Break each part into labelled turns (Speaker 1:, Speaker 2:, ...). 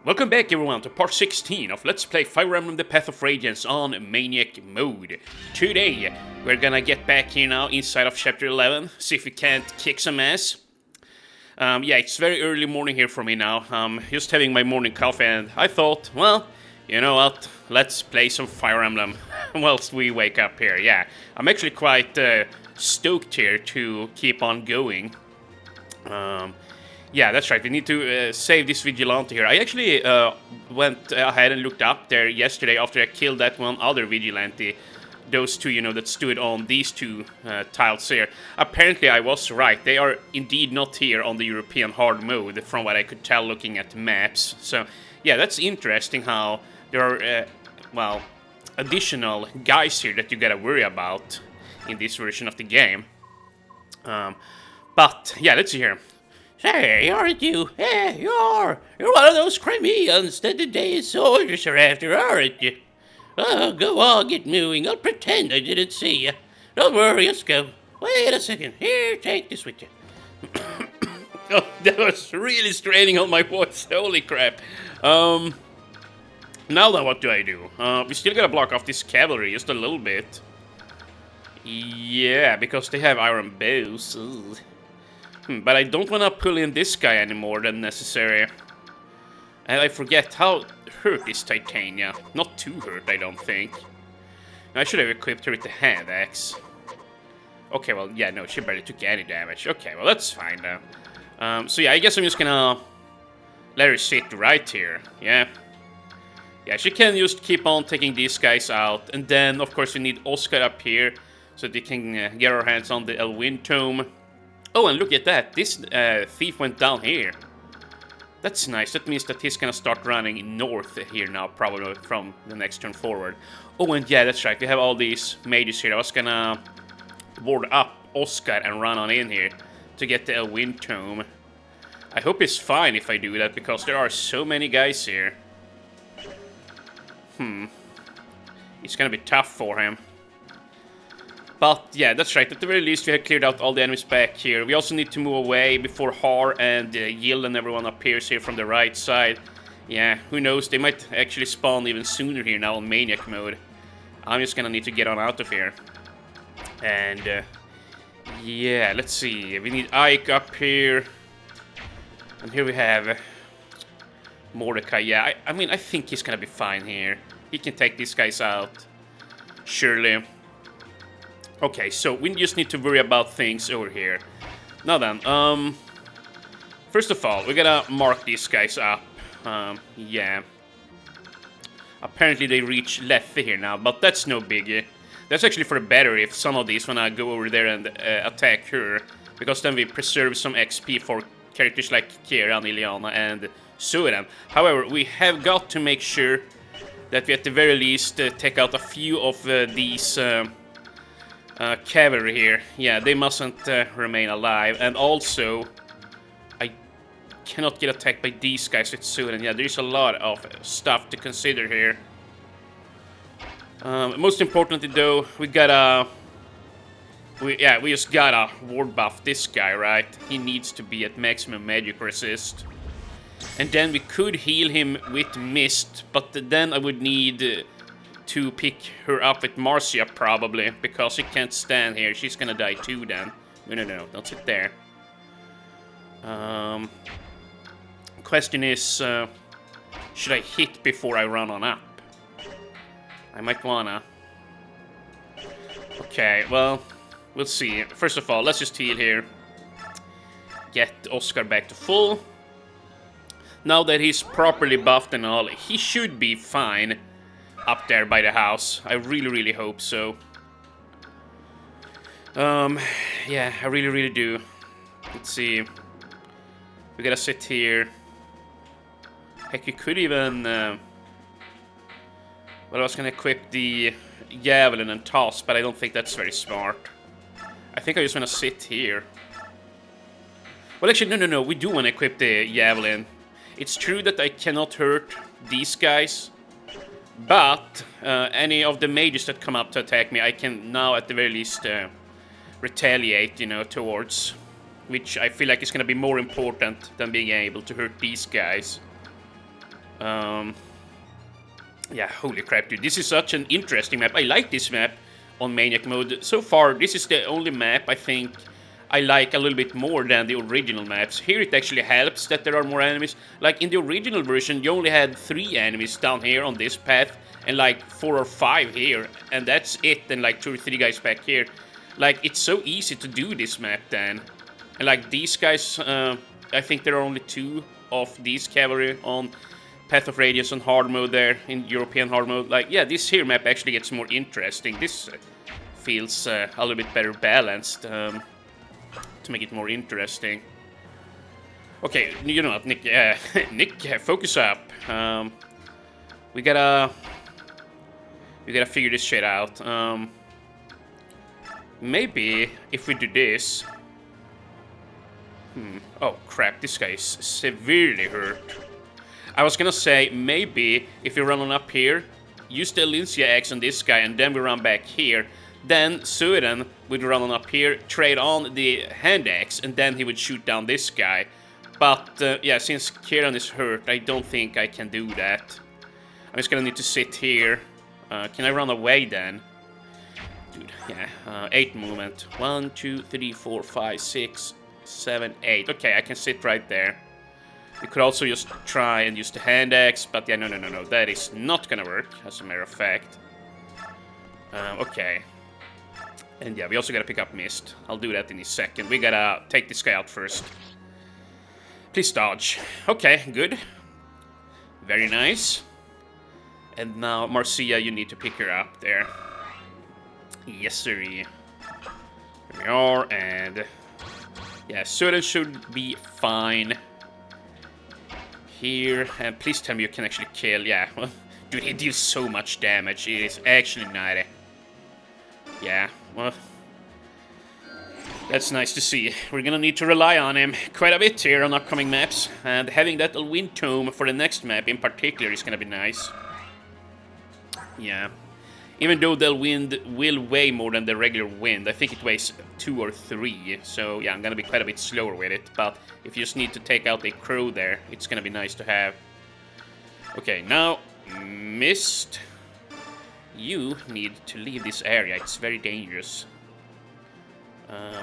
Speaker 1: Welcome back everyone to part 16 of Let's Play Fire Emblem The Path of Radiance on Maniac mode. Today, we're gonna get back here now inside of chapter 11, see if we can't kick some ass. Yeah, it's very early morning here for me now. Just having my morning coffee and I thought, well, you know what, let's play some Fire Emblem whilst we wake up here. Yeah, I'm actually quite stoked here to keep on going. Yeah, that's right. We need to save this Vigilante here. I actually went ahead and looked up there yesterday after I killed that one other Vigilante. Those two, you know, that stood on these two tiles here. Apparently I was right. They are indeed not here on the European hard mode, from what I could tell looking at the maps. So, yeah, that's interesting how there are, well, additional guys here that you gotta worry about in this version of the game. But, yeah, let's see here.
Speaker 2: Say, aren't you? Yeah, you are. You're one of those Crimeans that the day's soldiers are after, aren't you? Oh, go on, get moving. I'll pretend I didn't see you. Don't worry, let's go. Wait a second. Here, take this with you.
Speaker 1: Oh, that was really straining on my voice. Holy crap. Now then, what do I do? We still gotta block off this cavalry just a little bit. Yeah, because they have iron bows. Ugh. But I don't want to pull in this guy any more than necessary. And I forget how hurt is Titania. Not too hurt, I don't think. I should have equipped her with the hand axe. Okay, well, yeah, no, she barely took any damage. Okay, well, that's fine now. So yeah, I guess I'm just gonna let her sit right here. Yeah. Yeah, she can just keep on taking these guys out. And then, of course, we need Oscar up here so they can get our hands on the Elwyn Tome. Oh, and look at that. This thief went down here. That's nice. That means that he's gonna start running north here now, probably from the next turn forward. Oh, and yeah, that's right. We have all these mages here. I was gonna ward up Oscar and run on in here to get the Elwyn Tome. I hope it's fine if I do that, because there are so many guys here. It's gonna be tough for him. But yeah, that's right, at the very least we have cleared out all the enemies back here. We also need to move away before Har and Yield and everyone appears here from the right side. Yeah, who knows, they might actually spawn even sooner here now on Maniac mode. I'm just gonna need to get on out of here. And yeah, let's see, we need Ike up here. And here we have Mordecai. Yeah, I mean, I think he's gonna be fine here. He can take these guys out, surely. Okay, so we just need to worry about things over here. Now then, first of all, we gotta mark these guys up. Yeah. Apparently they reach Lethe here now, but that's no biggie. That's actually for the better if some of these wanna go over there and attack her, because then we preserve some XP for characters like Kieran, Ileana, and Sueran. However, we have got to make sure that we at the very least take out a few of these cavalry here. Yeah, they mustn't remain alive. And also, I cannot get attacked by these guys with soon. And yeah, there's a lot of stuff to consider here. Most importantly though, we just gotta ward buff this guy, right? He needs to be at maximum magic resist. And then we could heal him with mist, but then I would need to pick her up with Marcia, probably, because she can't stand here. She's gonna die too, then. No, don't sit there. Question is, should I hit before I run on up? I might wanna. Okay, well, we'll see. First of all, let's just heal here. Get Oscar back to full. Now that he's properly buffed and all, he should be fine up there by the house. I really hope so. Yeah, I really do. Let's see. We gotta sit here. Heck, you could even... well, I was gonna equip the Javelin and Toss, but I don't think that's very smart. I think I just wanna sit here. Well, actually, no, we do wanna equip the Javelin. It's true that I cannot hurt these guys, but any of the mages that come up to attack me, I can now at the very least retaliate, you know, towards. Which I feel like is going to be more important than being able to hurt these guys. Yeah, holy crap, dude. This is such an interesting map. I like this map on Maniac mode. So far, this is the only map I think I like a little bit more than the original maps. Here it actually helps that there are more enemies. Like in the original version, you only had 3 enemies down here on this path, and like 4 or 5 here, and that's it, and like 2 or 3 guys back here. Like, it's so easy to do this map then. And like these guys, I think there are only 2 of these cavalry on Path of Radiance on hard mode there, in European hard mode. Like, yeah, this here map actually gets more interesting. This feels a little bit better balanced to make it more interesting. Okay, you know what, Nick, Nick, focus up. We gotta figure this shit out. Maybe if we do this. Oh crap, this guy is severely hurt. I was gonna say, maybe if we run on up here, use the Alincia Axe on this guy, and then we run back here. Then Ch.11 would run on up here, trade on the hand axe, and then he would shoot down this guy. But yeah, since Kieran is hurt, I don't think I can do that. I'm just gonna need to sit here. Can I run away then? Dude, yeah, 8 movement. 1, 2, 3, 4, 5, 6, 7, 8. Okay, I can sit right there. We could also just try and use the hand axe, but yeah, no, that is not gonna work, as a matter of fact. Okay. And yeah, we also gotta pick up Mist. I'll do that in a second. We gotta take this guy out first. Please dodge. Okay, good. Very nice. And now, Marcia, you need to pick her up there. Yes, sir. Here we are, and yeah, Ch.11 should be fine. Here, and please tell me you can actually kill. Yeah, well, dude, he deals so much damage. It is actually nutty. Yeah, well, that's nice to see. We're gonna need to rely on him quite a bit here on upcoming maps, and having that wind tome for the next map in particular is gonna be nice. Yeah, even though the wind will weigh more than the regular wind, I think it weighs 2 or 3, so yeah, I'm gonna be quite a bit slower with it, but if you just need to take out a crow there, it's gonna be nice to have. Okay, now, Mist, you need to leave this area, it's very dangerous.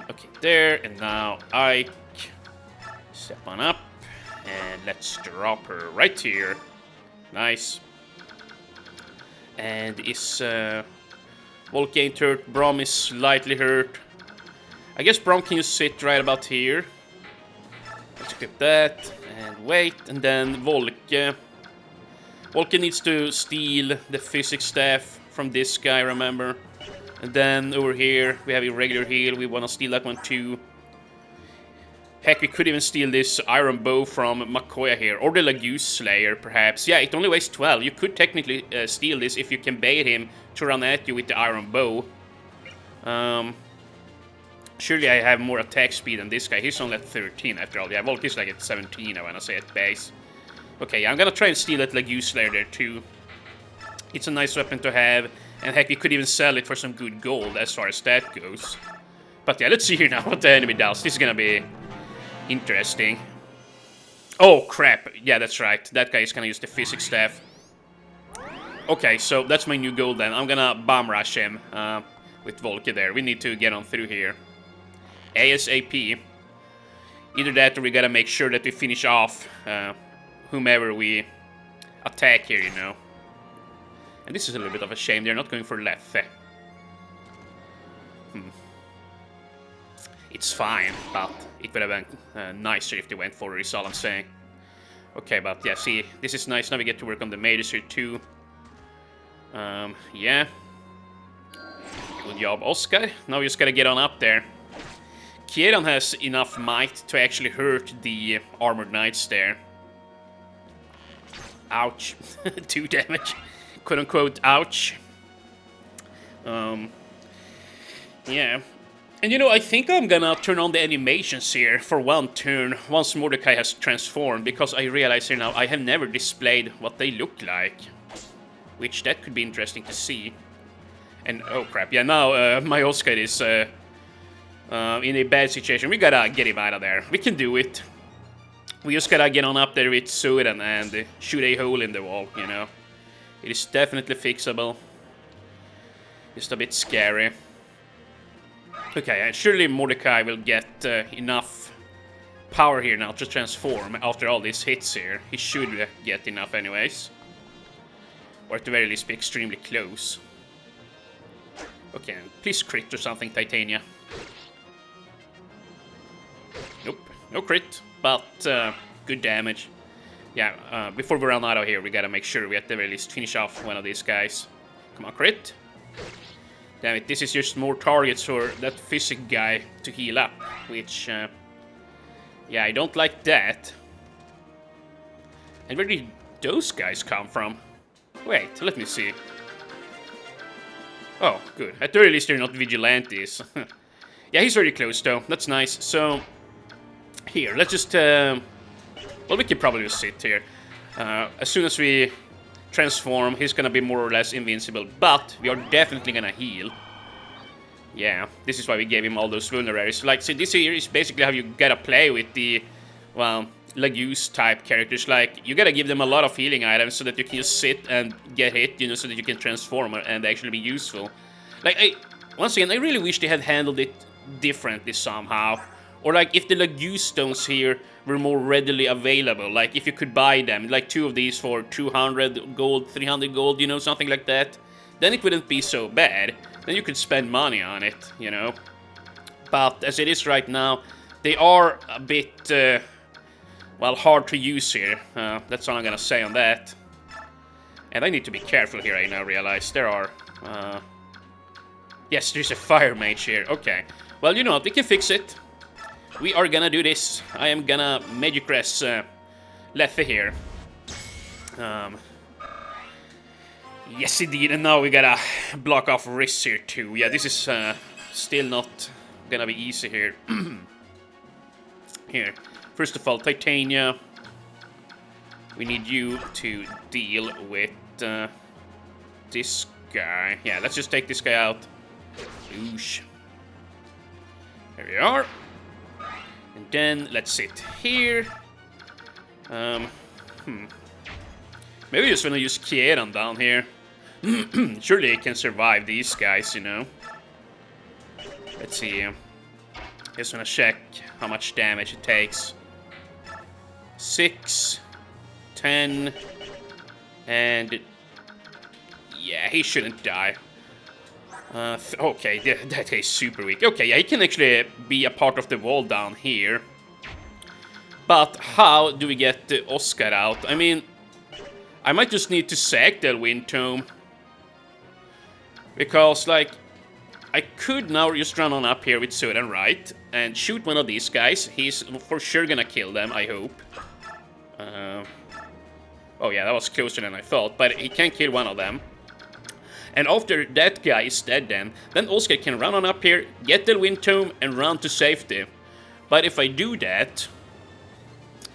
Speaker 1: Okay, there, and now Ike, step on up, and let's drop her right here. Nice. And is Volk ain't hurt, Brom is slightly hurt. I guess Brom can just sit right about here. Let's equip that, and wait, and then Volke. Volke needs to steal the physics staff from this guy, remember? And then over here, we have a regular heal, we want to steal that one too. Heck, we could even steal this iron bow from Makoya here, or the Lagoose Slayer, perhaps. Yeah, it only weighs 12. You could technically steal this if you can bait him to run at you with the iron bow. Surely I have more attack speed than this guy. He's only at 13 after all. Yeah, Volk is like at 17, I wanna say, at base. Okay, yeah, I'm gonna try and steal that Lagoose Slayer there too. It's a nice weapon to have, and heck, we could even sell it for some good gold as far as that goes. But yeah, let's see here now what the enemy does. This is gonna be interesting. Oh, crap. Yeah, that's right. That guy is gonna use the physics staff. Okay, so that's my new goal then. I'm gonna bomb rush him with Volke there. We need to get on through here. ASAP. Either that or we gotta make sure that we finish off whomever we attack here, you know. And this is a little bit of a shame. They're not going for Lethe. It's fine, but it would have been nicer if they went for it, is all I'm saying. Okay, but yeah, see, this is nice. Now we get to work on the mages here too. Yeah. Good job, Oscar. Now we just gotta get on up there. Kieran has enough might to actually hurt the armored knights there. Ouch. 2 damage. Quote unquote, ouch. Yeah. And you know, I think I'm gonna turn on the animations here for one turn once Mordecai has transformed, because I realize here now I have never displayed what they look like. Which, that could be interesting to see. And, oh crap, yeah, now my Oscar is in a bad situation. We gotta get him out of there. We can do it. We just gotta get on up there with Sudan and shoot a hole in the wall, you know. It is definitely fixable. Just a bit scary. Okay, and surely Mordecai will get enough power here now to transform after all these hits here. He should get enough anyways. Or at the very least be extremely close. Okay, please crit or something, Titania. Nope, no crit, but good damage. Yeah, before we run out of here, we gotta make sure we at the very least finish off one of these guys. Come on, crit. Damn it, this is just more targets for that physic guy to heal up, which, yeah, I don't like that. And where did those guys come from? Wait, let me see. Oh, good. At the very least, they're not vigilantes. Yeah, he's very close, though. That's nice. So, here, let's just, well, we can probably just sit here. As soon as we transform, he's gonna be more or less invincible, but we are definitely gonna heal. Yeah, this is why we gave him all those vulneraries. Like, see, this here is basically how you gotta play with the, well, Lagus type characters. Like, you gotta give them a lot of healing items so that you can just sit and get hit, you know, so that you can transform and actually be useful. Like, once again, I really wish they had handled it differently somehow. Or like, if the Lagus stones here were more readily available, like if you could buy them, like 2 of these for 200 gold, 300 gold, you know, something like that, then it wouldn't be so bad. Then you could spend money on it, you know. But as it is right now, they are a bit, well, hard to use here. That's all I'm gonna say on that. And I need to be careful here, I now realize. There are, yes, there's a fire mage here. Okay. Well, you know what, we can fix it. We are gonna do this. I am gonna Magic Res Lethe here. Yes, indeed. And now we gotta block off wrists here too. Yeah, this is still not gonna be easy here. Here, first of all, Titania. We need you to deal with this guy. Yeah, let's just take this guy out. Oosh. There we are. And then let's sit here. Maybe just wanna use Kieran down here. Surely he can survive these guys, you know. Let's see. Just wanna check how much damage it takes. 6, 10, and yeah, he shouldn't die. Okay, that is super weak. Okay, yeah, he can actually be a part of the wall down here. But how do we get the Oscar out? I mean, I might just need to sack the Wind Tome. Because, like, I could now just run on up here with Sudan, right? And shoot one of these guys. He's for sure gonna kill them, I hope. Oh yeah, that was closer than I thought. But he can kill one of them. And after that guy is dead then Oscar can run on up here, get the Wind Tome, and run to safety. But if I do that,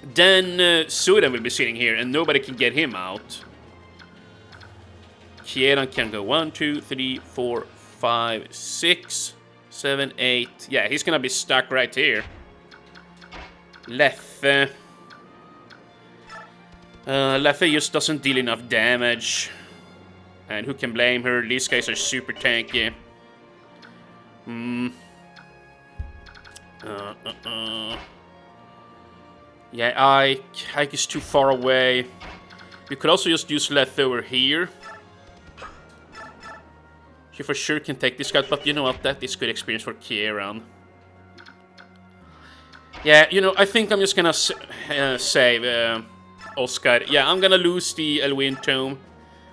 Speaker 1: then Sudan will be sitting here and nobody can get him out. Kieran can go 1, 2, 3, 4, 5, 6, 7, 8. Yeah, he's gonna be stuck right here. Lethe. Lethe just doesn't deal enough damage. And who can blame her? These guys are super tanky. Yeah, Ike is too far away. We could also just use Lethe over here. She for sure can take this guy, but you know what? That is good experience for Kieran. Yeah, you know, I think I'm just gonna save Oscar. Yeah, I'm gonna lose the Elwyn Tome.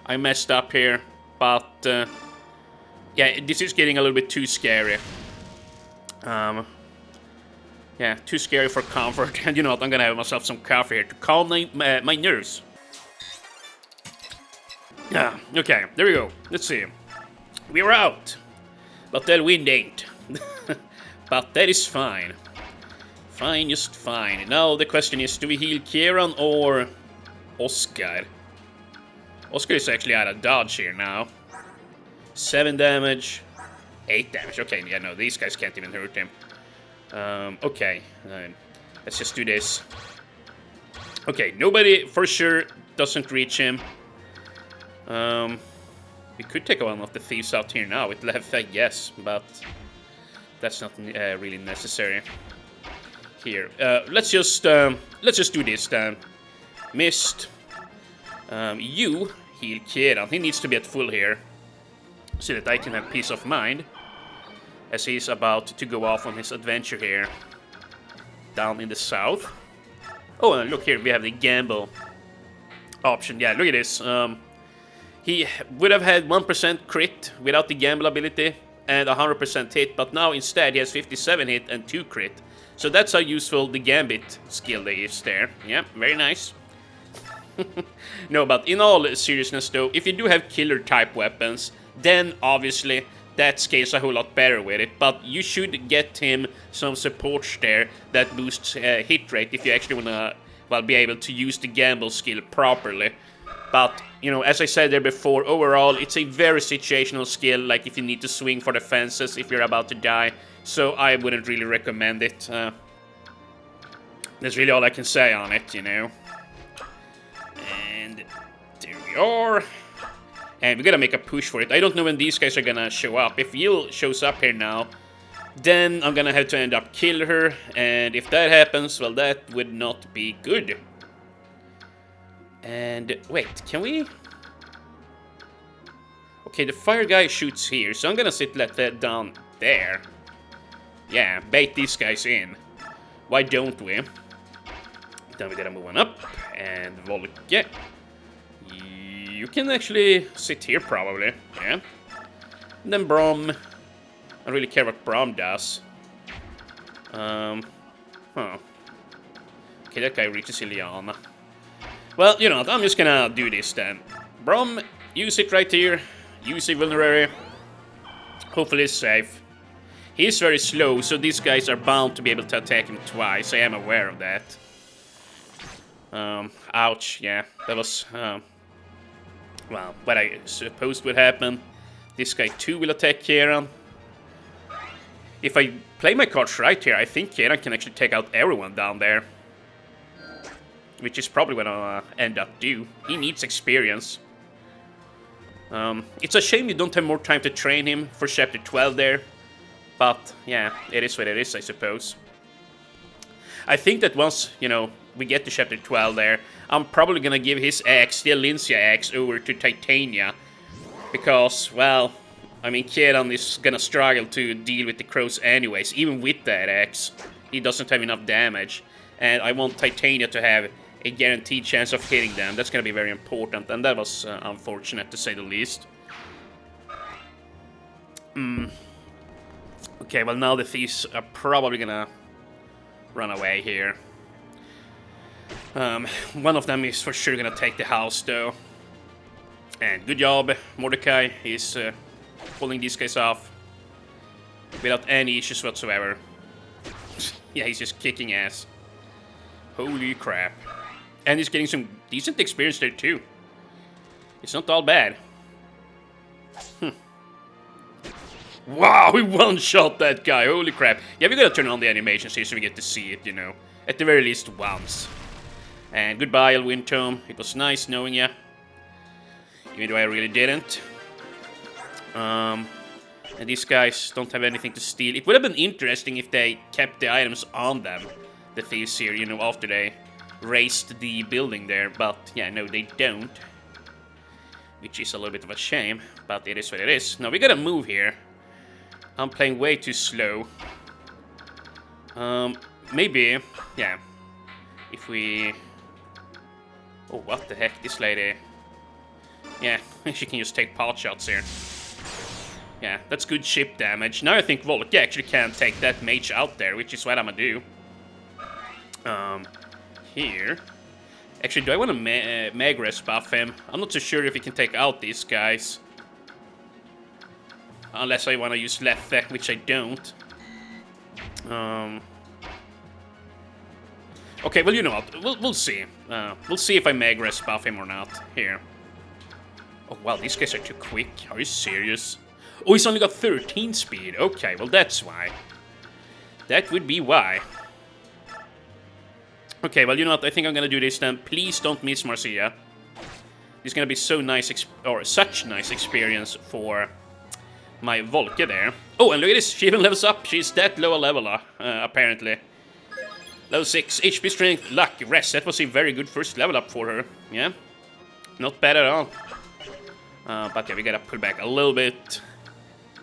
Speaker 1: I messed up here, but yeah, this is getting a little bit too scary. Yeah, too scary for comfort. And you know what, I'm gonna have myself some coffee here to calm my nerves. Yeah, okay, there we go. Let's see. We're out, but that wind ain't. But that is fine. Fine, just fine. Now the question is, do we heal Kieran or Oscar? Oscar is actually out of dodge here now. 7 damage, 8 damage. Okay, yeah, no, these guys can't even hurt him. Okay, let's just do this. Okay, nobody for sure doesn't reach him. We could take one of the thieves out here now with left, I guess, but that's not really necessary. Here, let's just do this then. Missed. You heal Kieran. He needs to be at full here, so that I can have peace of mind as he's about to go off on his adventure here down in the south. Oh, and look here, we have the gamble option. Yeah, look at this. He would have had 1% crit without the gamble ability and 100% hit, but now instead he has 57 hit and 2 crit. So that's how useful the gambit skill is there. Yeah, very nice. No, but in all seriousness though, if you do have killer type weapons, then obviously that scales a whole lot better with it, but you should get him some supports there that boosts hit rate if you actually wanna, well, be able to use the gamble skill properly. But, you know, as I said there before, overall, it's a very situational skill, like if you need to swing for the fences if you're about to die, so I wouldn't really recommend it. That's really all I can say on it, you know. And there we are. And we gotta make a push for it. I don't know when these guys are gonna show up. If Yill shows up here now, then I'm gonna have to end up kill her. And if that happens, well, that would not be good. And wait, can we? Okay, the fire guy shoots here, so I'm gonna let that down there. Yeah, bait these guys in. Why don't we? Then we gotta move on up. And Volke. You can actually sit here, probably. Yeah. And then Brom. I don't really care what Brom does. Huh. Okay, that guy reaches Ileana. Well, you know, I'm just gonna do this then. Brom, you sit right here. Use a vulnerary. Hopefully it's safe. He's very slow, so these guys are bound to be able to attack him twice. I am aware of that. Ouch, yeah. That was, well, what I supposed would happen. This guy too will attack Kieran. If I play my cards right here, I think Kieran can actually take out everyone down there. Which is probably what I'll end up do. He needs experience. It's a shame you don't have more time to train him for Chapter 12 there. But, yeah, it is what it is, I suppose. I think that once, you know, we get to Chapter 12 there, I'm probably gonna give his axe, the Alincia axe, over to Titania. Because, well, I mean, Kieran is gonna struggle to deal with the crows anyways, even with that axe. He doesn't have enough damage. And I want Titania to have a guaranteed chance of hitting them. That's gonna be very important, and that was unfortunate to say the least. Okay, well now the thieves are probably gonna run away here. One of them is for sure gonna take the house though. And good job, Mordecai is pulling these guys off without any issues whatsoever. Yeah, he's just kicking ass. Holy crap. And he's getting some decent experience there too. It's not all bad. Wow, we one-shot that guy. Holy crap. Yeah, we gotta turn on the animations here so we get to see it, you know. At the very least once. And goodbye, Elwyn Tome. It was nice knowing ya. Even though I really didn't. And these guys don't have anything to steal. It would have been interesting if they kept the items on them. The thieves here, you know, after they raised the building there, but yeah, no, they don't. Which is a little bit of a shame, but it is what it is. Now, we gotta move here. I'm playing way too slow. Maybe, yeah, if we... Oh, what the heck, this lady... Yeah, she can just take pot shots here. Yeah, that's good ship damage. Now I think Volke actually can take that mage out there, which is what I'm gonna do. Here. Actually, do I want to Magres buff him? I'm not so sure if he can take out these guys. Unless I want to use Leffe, which I don't. Okay, well, you know what? We'll see. We'll see if I Magres buff him or not. Here. Oh, wow, these guys are too quick. Are you serious? Oh, he's only got 13 speed. Okay, well, that's why. That would be why. Okay, well, you know what? I think I'm gonna do this then. Please don't miss Marcia. It's gonna be so nice, or such nice experience for my Volke there. Oh, and look at this. She even levels up. She's that low a level, apparently. Level 6, HP, Strength, Luck, Rest. That was a very good first level up for her. Yeah, not bad at all. But yeah, we gotta pull back a little bit.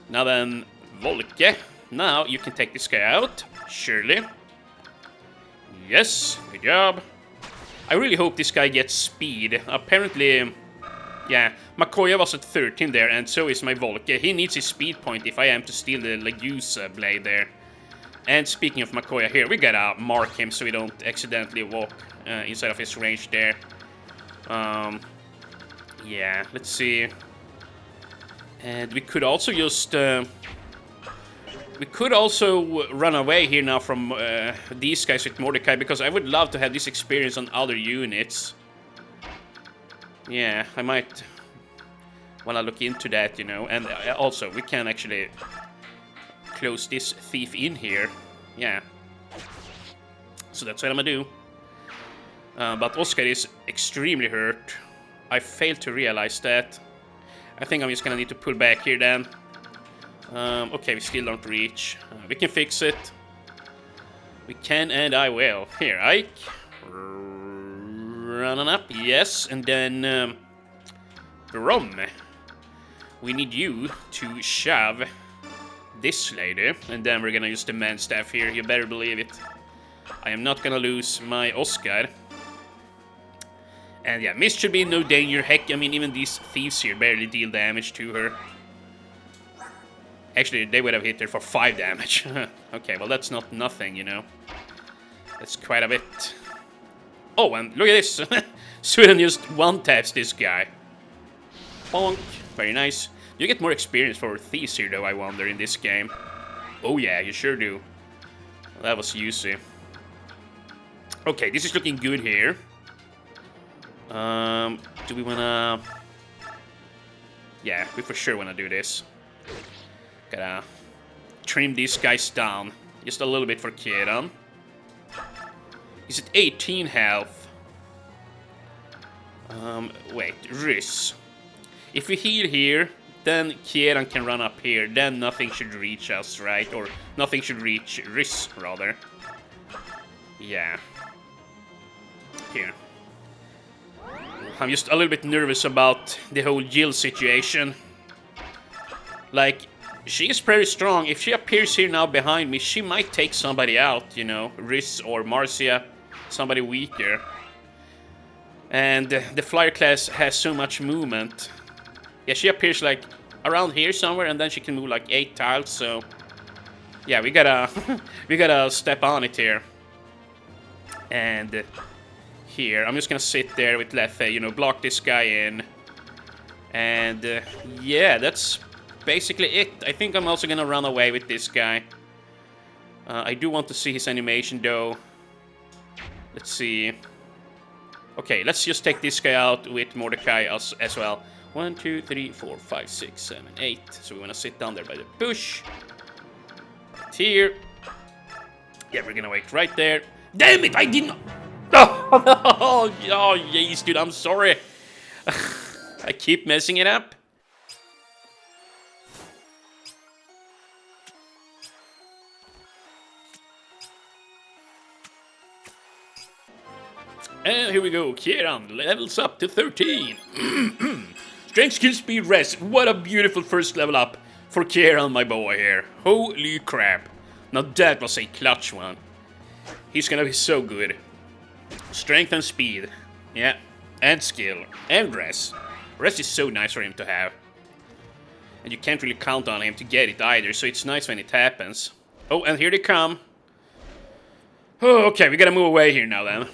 Speaker 1: Now then, Volke. Now you can take this guy out, surely. Yes, good job. I really hope this guy gets speed. Apparently, yeah, Makoya was at 13 there, and so is my Volke. He needs his speed point if I am to steal the Legusa blade there. And speaking of Makoya here, we gotta mark him so we don't accidentally walk inside of his range there. Yeah, let's see. And we could also just... we could also run away here now from these guys with Mordecai, because I would love to have this experience on other units. Yeah, I might want to look into that, you know. And also, we can actually close this thief in here. Yeah. So that's what I'm gonna do. But Oscar is extremely hurt. I failed to realize that. I think I'm just gonna need to pull back here then. Okay, we still don't reach. We can fix it. We can, and I will. Here, Ike. Running up, yes. And then, Brom. We need you to shove this lady. And then we're gonna use the man staff here. You better believe it. I am not gonna lose my Oscar. And yeah, Mist should be in no danger. Heck, I mean, even these thieves here barely deal damage to her. Actually, they would have hit her for 5 damage. Okay, well, that's not nothing, you know. That's quite a bit. Oh, and look at this. Sweden just one-taps this guy. Bonk. Very nice. You get more experience for thieves here, though, I wonder, in this game. Oh, yeah, you sure do. Well, that was juicy. Okay, this is looking good here. Do we wanna... Yeah, we for sure wanna do this. Gotta trim these guys down just a little bit for Kieran. He's at 18 health. Wait, Rys. If we heal here, then Kieran can run up here. Then nothing should reach us, right? Or nothing should reach Rys, rather. Yeah. Here. I'm just a little bit nervous about the whole Jill situation. Like, she is pretty strong. If she appears here now behind me, she might take somebody out, you know. Rys or Marcia. Somebody weaker. And the flyer class has so much movement. Yeah, she appears like around here somewhere, and then she can move like 8 tiles, so... Yeah, we gotta... we gotta step on it here. And... here, I'm just gonna sit there with Leffe, you know, block this guy in. And, yeah, that's basically it. I think I'm also gonna run away with this guy. I do want to see his animation, though. Let's see. Okay, let's just take this guy out with Mordecai as well. 1, 2, 3, 4, 5, 6, 7, 8. So we wanna sit down there by the bush. Right here. Yeah, we're gonna wait right there. Damn it, I didn't... Oh, jeez, dude, I'm sorry. I keep messing it up. And here we go, Kieran levels up to 13. Strength, skill, speed, rest. What a beautiful first level up for Kieran, my boy here. Holy crap. Now that was a clutch one. He's gonna be so good. Strength and speed. Yeah. And skill. And rest. Rest is so nice for him to have. And you can't really count on him to get it either, so it's nice when it happens. Oh, and here they come. Oh, okay, we gotta move away here now then.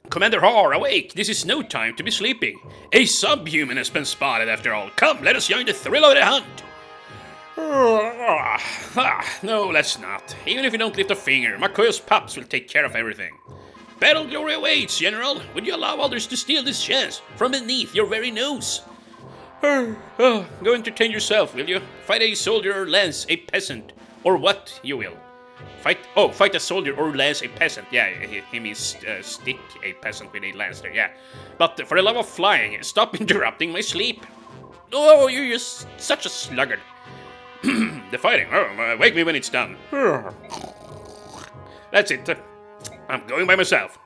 Speaker 1: Commander Har, awake! This is no time to be sleeping. A subhuman has been spotted after all. Come, let us join the thrill of the hunt. No, let's not. Even if we don't lift a finger, Makoya's pups will take care of everything. Battle glory awaits, General. Would you allow others to steal this chance from beneath your very nose? Go entertain yourself, will you? Fight a soldier or lance, a peasant, or what you will. Fight a soldier or lance a peasant. Yeah, he means stick a peasant with a lance there, yeah. But for the love of flying, stop interrupting my sleep. Oh, you're just such a sluggard. The fighting, wake me when it's done. That's it. I'm going by myself.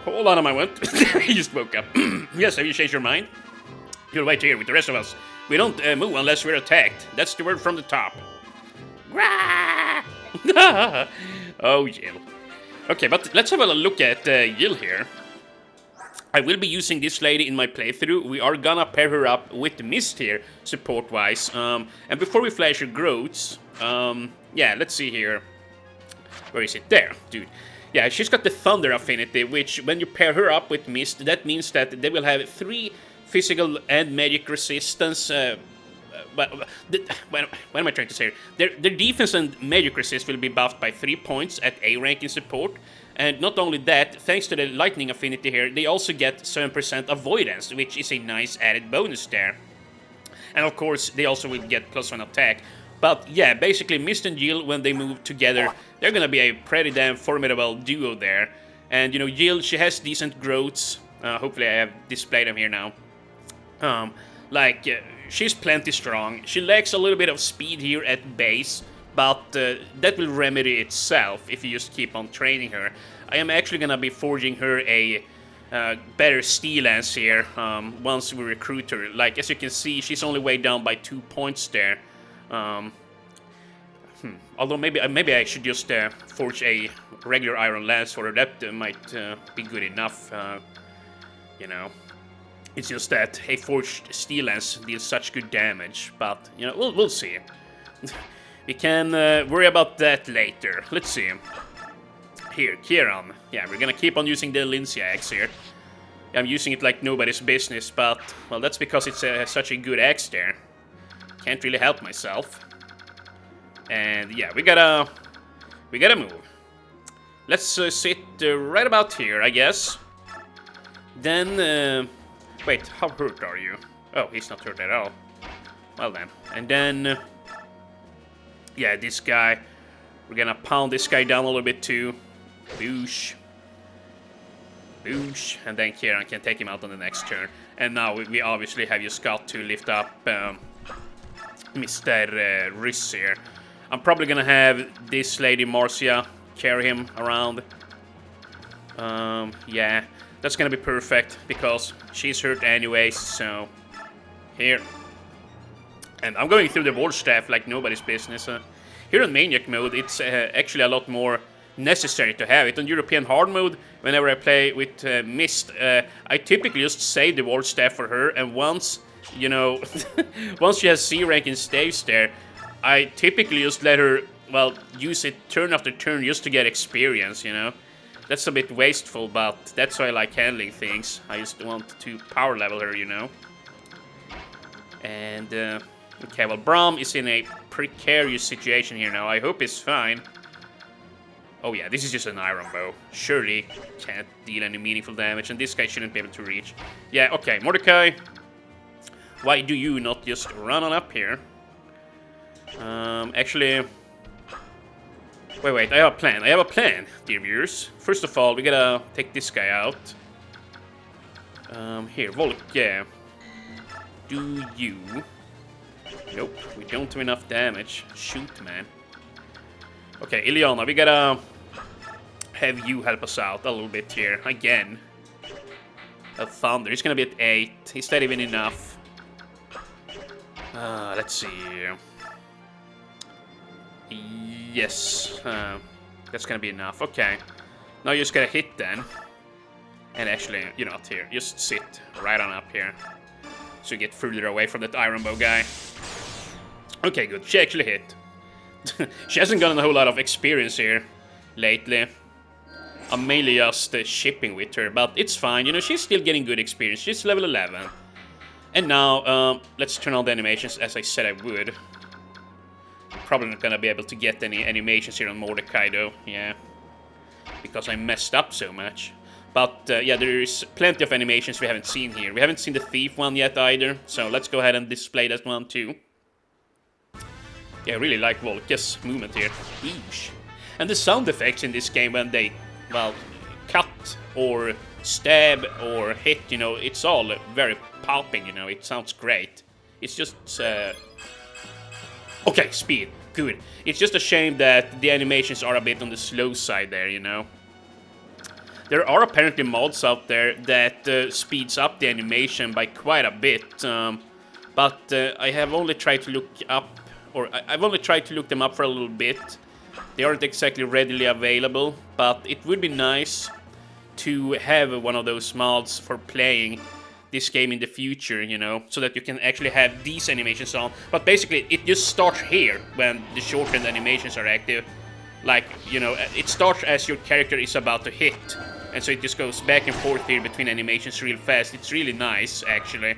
Speaker 1: Hold on a moment. He just woke up. Yes, have you changed your mind? You'll wait here with the rest of us. We don't move unless we're attacked. That's the word from the top. Oh, Jill. Okay, but let's have a look at Jill here. I will be using this lady in my playthrough. We are gonna pair her up with Mist here, support-wise. And before we flash her growths, yeah, let's see here. Where is it? There, dude. Yeah, she's got the Thunder affinity, which when you pair her up with Mist, that means that they will have 3 physical and magic resistance. What am I trying to say here? Their defense and magic resist will be buffed by 3 points at A rank in support. And not only that, thanks to the lightning affinity here, they also get 7% avoidance, which is a nice added bonus there. And of course, they also will get +1 attack. But yeah, basically Mist and Jill, when they move together, they're gonna be a pretty damn formidable duo there. And you know, Jill, she has decent growths. Hopefully I have displayed them here now. She's plenty strong. She lacks a little bit of speed here at base, but that will remedy itself if you just keep on training her. I am actually gonna be forging her a better steel lance here once we recruit her. Like, as you can see, she's only way down by 2 points there. Although maybe I should just forge a regular iron lance for her. That might be good enough, you know. It's just that a forged steel lance deals such good damage, but you know, we'll see. We can worry about that later. Let's see. Here, Kieran. Yeah, we're gonna keep on using the Lindsay axe here. I'm using it like nobody's business, but well, that's because it's such a good axe there. Can't really help myself. And yeah, we gotta move. Let's sit right about here, I guess. Then, wait, how hurt are you? Oh, he's not hurt at all. Well then, and then, yeah, this guy. We're gonna pound this guy down a little bit too. Boosh. Boosh. And then Kieran can take him out on the next turn. And now we obviously have just got to lift up Mr. Riss here. I'm probably gonna have this lady Marcia carry him around. Yeah, that's gonna be perfect because she's hurt anyways, so here. And I'm going through the ward staff like nobody's business. Here in Maniac mode, it's actually a lot more necessary to have it. On European hard mode, whenever I play with Mist, I typically just save the ward staff for her, and once, you know, once she has C rank and stays there, I typically just let her, well, use it turn after turn just to get experience, you know. That's a bit wasteful, but that's why I like handling things. I just want to power level her, you know. And, okay, well, Braum is in a precarious situation here now. I hope he's fine. Oh yeah, this is just an iron bow. Surely can't deal any meaningful damage, and this guy shouldn't be able to reach. Yeah, okay, Mordecai. Why do you not just run on up here? Actually... Wait, I have a plan. I have a plan, dear viewers. First of all, we gotta take this guy out. Here, Volk, yeah. Do you... Nope, we don't have enough damage. Shoot, man. Okay, Ileana, we gotta have you help us out a little bit here. Again. A Thunder, he's gonna be at 8. Is that even enough? Let's see. Yes, that's gonna be enough. Okay. Now you just gotta hit then. And actually, you're not here. Just sit right on up here. So you get further away from that iron bow guy. Okay, good. She actually hit. She hasn't gotten a whole lot of experience here lately. I'm mainly just shipping with her, but it's fine. You know, she's still getting good experience. She's level 11. And now, let's turn on the animations as I said I would. Probably not gonna be able to get any animations here on Mordecai though, yeah. Because I messed up so much. But, yeah, there's plenty of animations we haven't seen here. We haven't seen the Thief one yet either, so let's go ahead and display that one too. Yeah, I really like Volka's movement here. Eesh. And the sound effects in this game when they, well, cut or stab or hit, you know, it's all very popping, you know, it sounds great. It's just, okay, speed, good. It's just a shame that the animations are a bit on the slow side there, you know. There are apparently mods out there that speeds up the animation by quite a bit, but I have only tried to look up, or I've only tried to look them up for a little bit. They aren't exactly readily available, but it would be nice to have one of those mods for playing this game in the future, you know, so that you can actually have these animations on. But basically, it just starts here when the shortened animations are active. Like, you know, it starts as your character is about to hit, and so it just goes back and forth here between animations real fast. It's really nice, actually.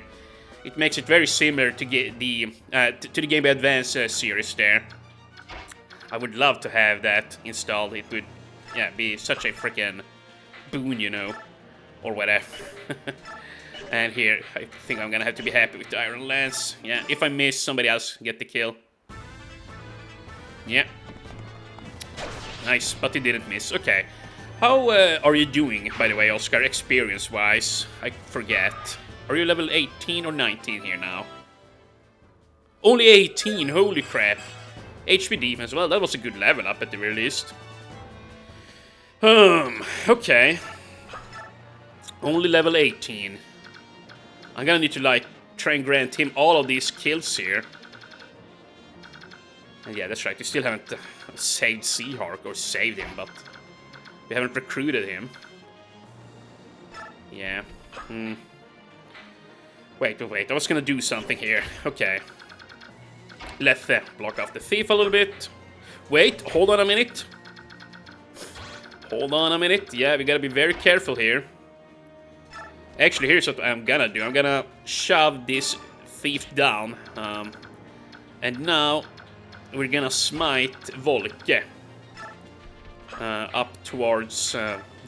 Speaker 1: It makes it very similar to the Game Boy Advance series there. I would love to have that installed. It would, yeah, be such a freaking boon, you know, or whatever. And here, I think I'm gonna have to be happy with the Iron Lance. Yeah, if I miss, somebody else get the kill. Yeah. Nice, but he didn't miss. Okay. How are you doing, by the way, Oscar, experience-wise? I forget. Are you level 18 or 19 here now? Only 18, holy crap. HP defense, well, that was a good level up at the very least. Okay. Only level 18. I'm gonna need to, like, try and grant him all of these kills here. And yeah, that's right, we still haven't saved Seahawk, or saved him, but we haven't recruited him. Yeah. Wait, I was gonna do something here. Okay. Let's block off the thief a little bit. Wait, hold on a minute. Hold on a minute. Yeah, we gotta be very careful here. Actually, here's what I'm gonna do. I'm gonna shove this thief down. And now we're gonna smite Volke up towards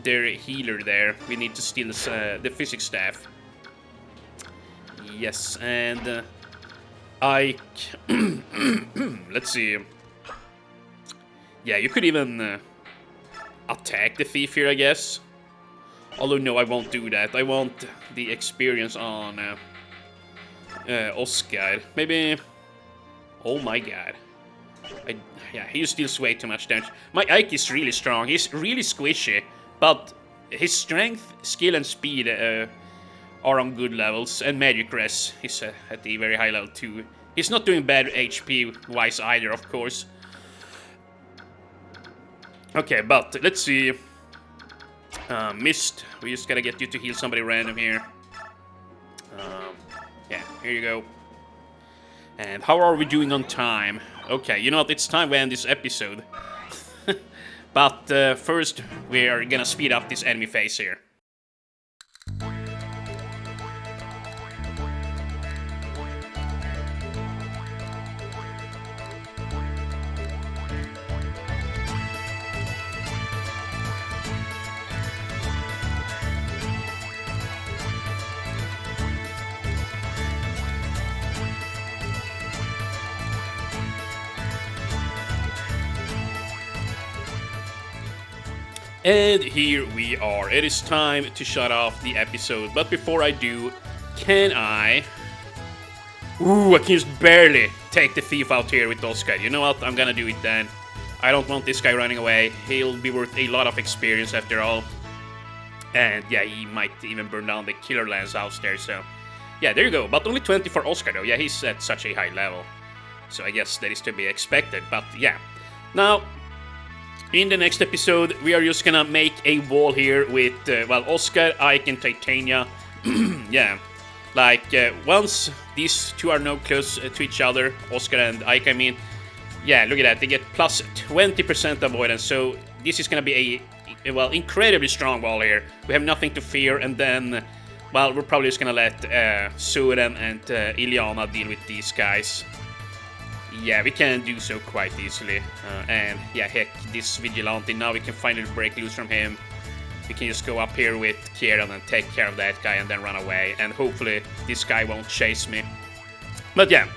Speaker 1: their healer there. We need to steal the physics staff. Yes, and Ike. Let's see. Yeah, you could even attack the thief here, I guess. Although, no, I won't do that. I want the experience on Oscar. Maybe. Oh my god. Yeah, he just deals way too much damage. My Ike is really strong. He's really squishy, but his strength, skill, and speed are on good levels, and magic res is at the very high level too. He's not doing bad HP-wise either, of course. Okay, but let's see. Mist, we just gotta get you to heal somebody random here. Yeah, here you go. And how are we doing on time? Okay, you know what, it's time we end this episode. But first, we are gonna speed up this enemy phase here. And here we are. It is time to shut off the episode. But before I do, can I... Ooh, I can just barely take the thief out here with Oscar. You know what? I'm gonna do it then. I don't want this guy running away. He'll be worth a lot of experience after all. And yeah, he might even burn down the Killer Lance house there, so... Yeah, there you go. But only 20 for Oscar though. Yeah, he's at such a high level. So I guess that is to be expected. But yeah. Now... in the next episode, we are just gonna make a wall here with, well, Oscar, Ike, and Titania. Yeah, like, once these two are now close to each other, Oscar and Ike, I mean, yeah, look at that, they get plus 20% avoidance, so this is gonna be a, well, incredibly strong wall here. We have nothing to fear, and then, well, we're probably just gonna let Suren and Ileana deal with these guys. Yeah, we can do so quite easily. And yeah, heck, this Vigilante, now we can finally break loose from him. We can just go up here with Kieran and take care of that guy and then run away. And hopefully this guy won't chase me. But yeah,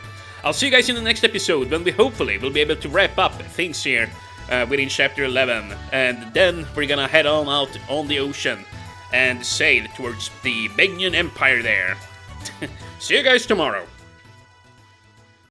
Speaker 1: I'll see you guys in the next episode when we hopefully will be able to wrap up things here within Chapter 11. And then we're gonna head on out on the ocean and sail towards the Begnian Empire there. See you guys tomorrow.